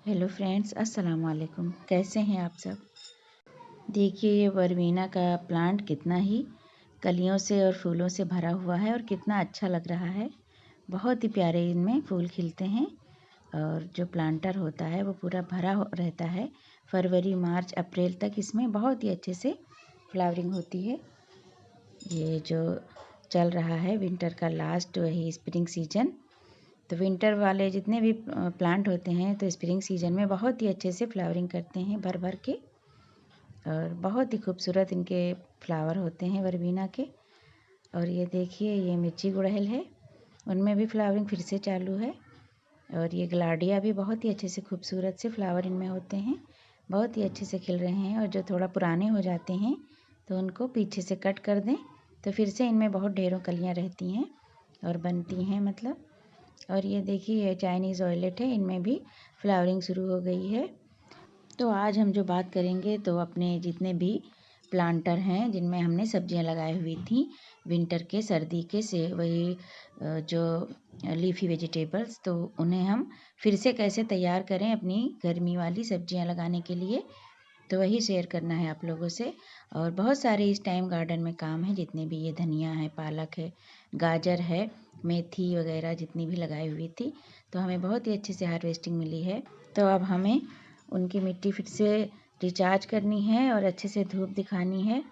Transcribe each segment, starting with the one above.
Hello friends, अस्सलाम वालेकुम। कैसे हैं आप सब। देखिए ये वर्बेना का प्लांट कितना ही कलियों से और फूलों से भरा हुआ है और कितना अच्छा लग रहा है। बहुत ही प्यारे इनमें फूल खिलते हैं और जो प्लांटर होता है वो पूरा भरा रहता है। फरवरी मार्च अप्रैल तक इसमें बहुत ही अच्छे से फ्लावरिंग होती है। ये जो चल रहा है विंटर का लास्ट वही स्प्रिंग सीजन, तो विंटर वाले जितने भी प्लांट होते हैं तो स्प्रिंग सीजन में बहुत ही अच्छे से फ्लावरिंग करते हैं भर भर के, और बहुत ही खूबसूरत इनके फ्लावर होते हैं वर्बेना के। और ये देखिए ये मिर्ची गुड़हल है, उनमें भी फ्लावरिंग फिर से चालू है। और ये ग्लाडिया भी बहुत ही अच्छे से खूबसूरत से फ्लावर इनमें होते हैं, बहुत ही अच्छे से खिल रहे हैं। और जो थोड़ा पुराने हो जाते हैं तो उनको पीछे से कट कर दें तो फिर से इनमें बहुत ढेरों कलियाँ रहती हैं और बनती हैं मतलब। और ये देखिए ये चाइनीज़ वॉयलेट है, इनमें भी फ्लावरिंग शुरू हो गई है। तो आज हम जो बात करेंगे तो अपने जितने भी प्लांटर हैं जिनमें हमने सब्जियां लगाई हुई थी विंटर के सर्दी के से वही जो लीफी वेजिटेबल्स, तो उन्हें हम फिर से कैसे तैयार करें अपनी गर्मी वाली सब्जियां लगाने के लिए, तो वही शेयर करना है आप लोगों से। और बहुत सारे इस टाइम गार्डन में काम है, जितने भी ये धनिया है, पालक है, गाजर है, मेथी वगैरह जितनी भी लगाई हुई थी, तो हमें बहुत ही अच्छे से हार्वेस्टिंग मिली है। तो अब हमें उनकी मिट्टी फिर से रिचार्ज करनी है और अच्छे से धूप दिखानी है।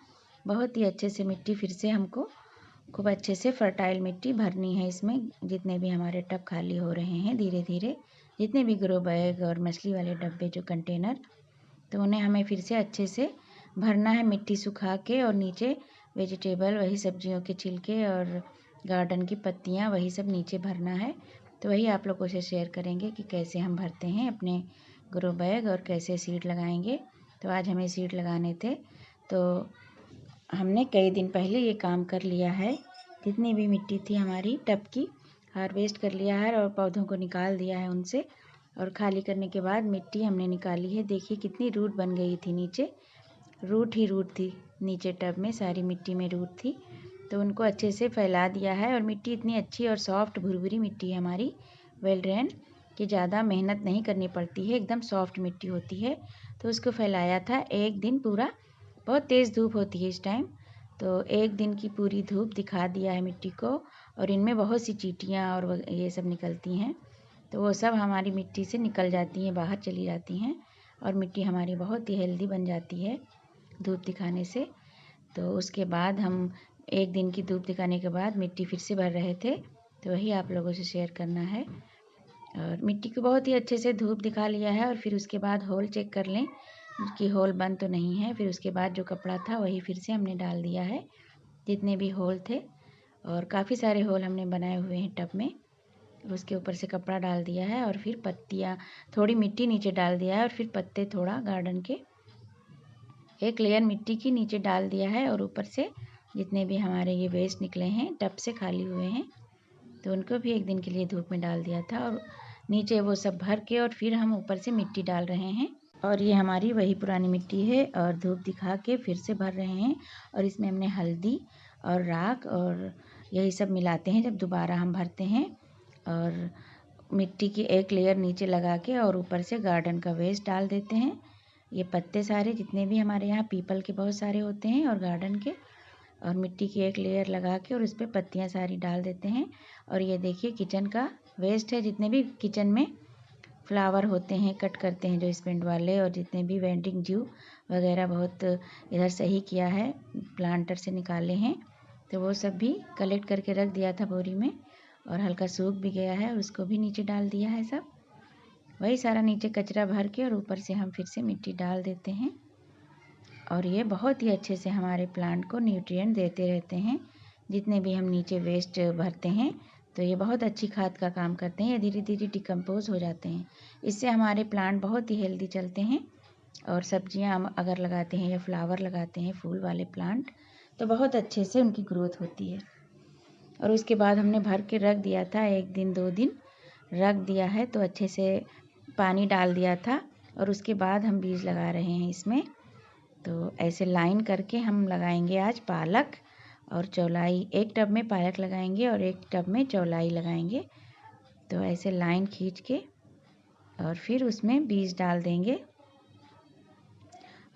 बहुत ही अच्छे से मिट्टी फिर से हमको खूब अच्छे से फर्टाइल मिट्टी भरनी है इसमें। जितने भी हमारे टब खाली हो रहे हैं धीरे धीरे, जितने भी ग्रो बैग और मछली वाले डब्बे जो कंटेनर, तो उन्हें हमें फिर से अच्छे से भरना है मिट्टी सुखा के। और नीचे वेजिटेबल वही सब्जियों के छिलके और गार्डन की पत्तियां वही सब नीचे भरना है। तो वही आप लोगों से शेयर करेंगे कि कैसे हम भरते हैं अपने ग्रो बैग और कैसे सीड लगाएंगे। तो आज हमें सीड लगाने थे, तो हमने कई दिन पहले ये काम कर लिया है। जितनी भी मिट्टी थी हमारी टब की हार्वेस्ट कर लिया है और पौधों को निकाल दिया है उनसे। और खाली करने के बाद मिट्टी हमने निकाली है। देखिए कितनी रूट बन गई थी नीचे, रूट ही रूट थी नीचे टब में, सारी मिट्टी में रूट थी। तो उनको अच्छे से फैला दिया है और मिट्टी इतनी अच्छी और सॉफ्ट भुरभुरी मिट्टी है हमारी, वेल ड्रेन, कि ज़्यादा मेहनत नहीं करनी पड़ती है, एकदम सॉफ्ट मिट्टी होती है। तो उसको फैलाया था एक दिन पूरा। बहुत तेज़ धूप होती है इस टाइम, तो एक दिन की पूरी धूप दिखा दिया है मिट्टी को। और इनमें बहुत सी चींटियाँ और ये सब निकलती हैं, तो वो सब हमारी मिट्टी से निकल जाती हैं, बाहर चली जाती हैं और मिट्टी हमारी बहुत ही हेल्दी बन जाती है धूप दिखाने से। तो उसके बाद हम एक दिन की धूप दिखाने के बाद मिट्टी फिर से भर रहे थे, तो वही आप लोगों से शेयर करना है। और मिट्टी को बहुत ही अच्छे से धूप दिखा लिया है और फिर उसके बाद होल चेक कर लें कि होल बंद तो नहीं है। फिर उसके बाद जो कपड़ा था वही फिर से हमने डाल दिया है, जितने भी होल थे। और काफ़ी सारे होल हमने बनाए हुए हैं टब में, उसके ऊपर से कपड़ा डाल दिया है और फिर पत्तियाँ, थोड़ी मिट्टी नीचे डाल दिया है और फिर पत्ते थोड़ा गार्डन के एक लेयर मिट्टी की नीचे डाल दिया है। और ऊपर से जितने भी हमारे ये वेस्ट निकले हैं टब से खाली हुए हैं, तो उनको भी एक दिन के लिए धूप में डाल दिया था। और नीचे वो सब भर के और फिर हम ऊपर से मिट्टी डाल रहे हैं। और ये हमारी वही पुरानी मिट्टी है और धूप दिखा के फिर से भर रहे हैं। और इसमें हमने हल्दी और राख और यही सब मिलाते हैं जब दोबारा हम भरते हैं। और मिट्टी की एक लेयर नीचे लगा के और ऊपर से गार्डन का वेस्ट डाल देते हैं। ये पत्ते सारे जितने भी हमारे यहाँ पीपल के बहुत सारे होते हैं और गार्डन के, और मिट्टी की एक लेयर लगा के और उस पर पत्तियाँ सारी डाल देते हैं। और ये देखिए किचन का वेस्ट है, जितने भी किचन में फ्लावर होते हैं कट करते हैं जो स्पेंड वाले, और जितने भी वेंडिंग ड्यू वगैरह बहुत इधर सही किया है प्लांटर से निकाले हैं, तो वो सब भी कलेक्ट करके रख दिया था बोरी में। और हल्का सूख भी गया है, उसको भी नीचे डाल दिया है सब। वही सारा नीचे कचरा भर के और ऊपर से हम फिर से मिट्टी डाल देते हैं। और ये बहुत ही अच्छे से हमारे प्लांट को न्यूट्रिएंट देते रहते हैं। जितने भी हम नीचे वेस्ट भरते हैं तो ये बहुत अच्छी खाद का काम करते हैं, ये धीरे धीरे डिकम्पोज हो जाते हैं। इससे हमारे प्लांट बहुत ही हेल्दी चलते हैं। और सब्जियां हम अगर लगाते हैं या फ्लावर लगाते हैं फूल वाले प्लांट, तो बहुत अच्छे से उनकी ग्रोथ होती है। और उसके बाद हमने भर के रख दिया था, एक दिन 2 दिन रख दिया है, तो अच्छे से पानी डाल दिया था। और उसके बाद हम बीज लगा रहे हैं इसमें। तो ऐसे लाइन करके हम लगाएंगे आज पालक और चौलाई, एक टब में पालक लगाएंगे और एक टब में चौलाई लगाएंगे। तो ऐसे लाइन खींच के और फिर उसमें बीज डाल देंगे।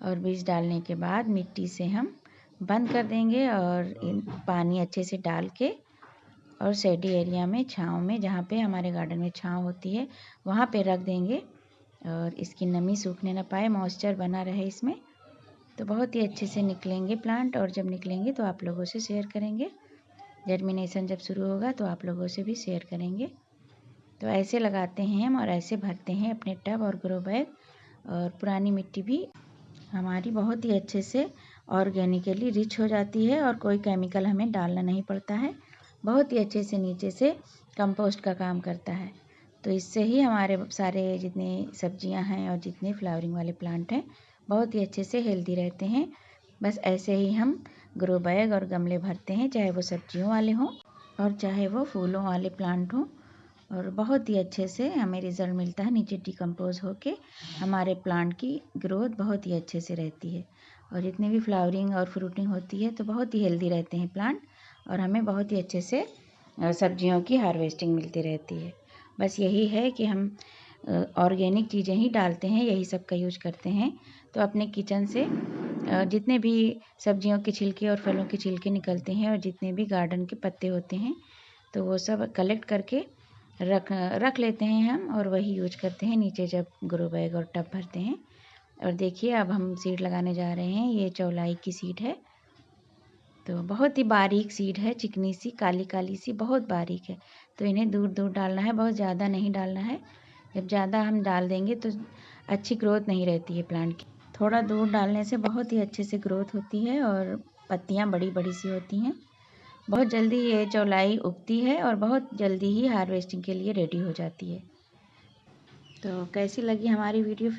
और बीज डालने के बाद मिट्टी से हम बंद कर देंगे और पानी अच्छे से डाल के और शेडी एरिया में, छाँव में, जहाँ पे हमारे गार्डन में छाँव होती है वहाँ पे रख देंगे और इसकी नमी सूखने ना पाए, मॉइस्चर बना रहे इसमें। तो बहुत ही अच्छे से निकलेंगे प्लांट, और जब निकलेंगे तो आप लोगों से शेयर करेंगे। जर्मिनेशन जब शुरू होगा तो आप लोगों से भी शेयर करेंगे। तो ऐसे लगाते हैं हम और ऐसे भरते हैं अपने टब और ग्रो बैग। और पुरानी मिट्टी भी हमारी बहुत ही अच्छे से ऑर्गेनिकली रिच हो जाती है और कोई केमिकल हमें डालना नहीं पड़ता है। बहुत ही अच्छे से नीचे से कंपोस्ट का काम करता है। तो इससे ही हमारे सारे जितने सब्जियां हैं और जितने फ्लावरिंग वाले प्लांट हैं बहुत ही अच्छे से हेल्दी रहते हैं। बस ऐसे ही हम ग्रो बैग और गमले भरते हैं, चाहे वो सब्जियों वाले हों और चाहे वो फूलों वाले प्लांट हों। और बहुत ही अच्छे से हमें रिज़ल्ट मिलता है। नीचे डिकम्पोज होके हमारे प्लांट की ग्रोथ बहुत ही अच्छे से रहती है और जितनी भी फ्लावरिंग और फ्रूटिंग होती है तो बहुत ही हेल्दी रहते हैं प्लांट और हमें बहुत ही अच्छे से सब्जियों की हार्वेस्टिंग मिलती रहती है। बस यही है कि हम ऑर्गेनिक चीज़ें ही डालते हैं, यही सब का यूज करते हैं। तो अपने किचन से जितने भी सब्जियों के छिलके और फलों के छिलके निकलते हैं और जितने भी गार्डन के पत्ते होते हैं तो वो सब कलेक्ट करके रख लेते हैं हम और वही यूज करते हैं नीचे जब ग्रो बैग और टब भरते हैं। और देखिए अब हम सीड लगाने जा रहे हैं। ये चौलाई की सीड है, तो बहुत ही बारीक सीड है, चिकनी सी, काली काली सी, बहुत बारीक है। तो इन्हें दूर दूर डालना है, बहुत ज़्यादा नहीं डालना है। जब ज़्यादा हम डाल देंगे तो अच्छी ग्रोथ नहीं रहती है प्लांट की। थोड़ा दूर डालने से बहुत ही अच्छे से ग्रोथ होती है और पत्तियाँ बड़ी बड़ी सी होती हैं। बहुत जल्दी ये चौलाई उगती है और बहुत जल्दी ही हार्वेस्टिंग के लिए रेडी हो जाती है। तो कैसी लगी हमारी वीडियो?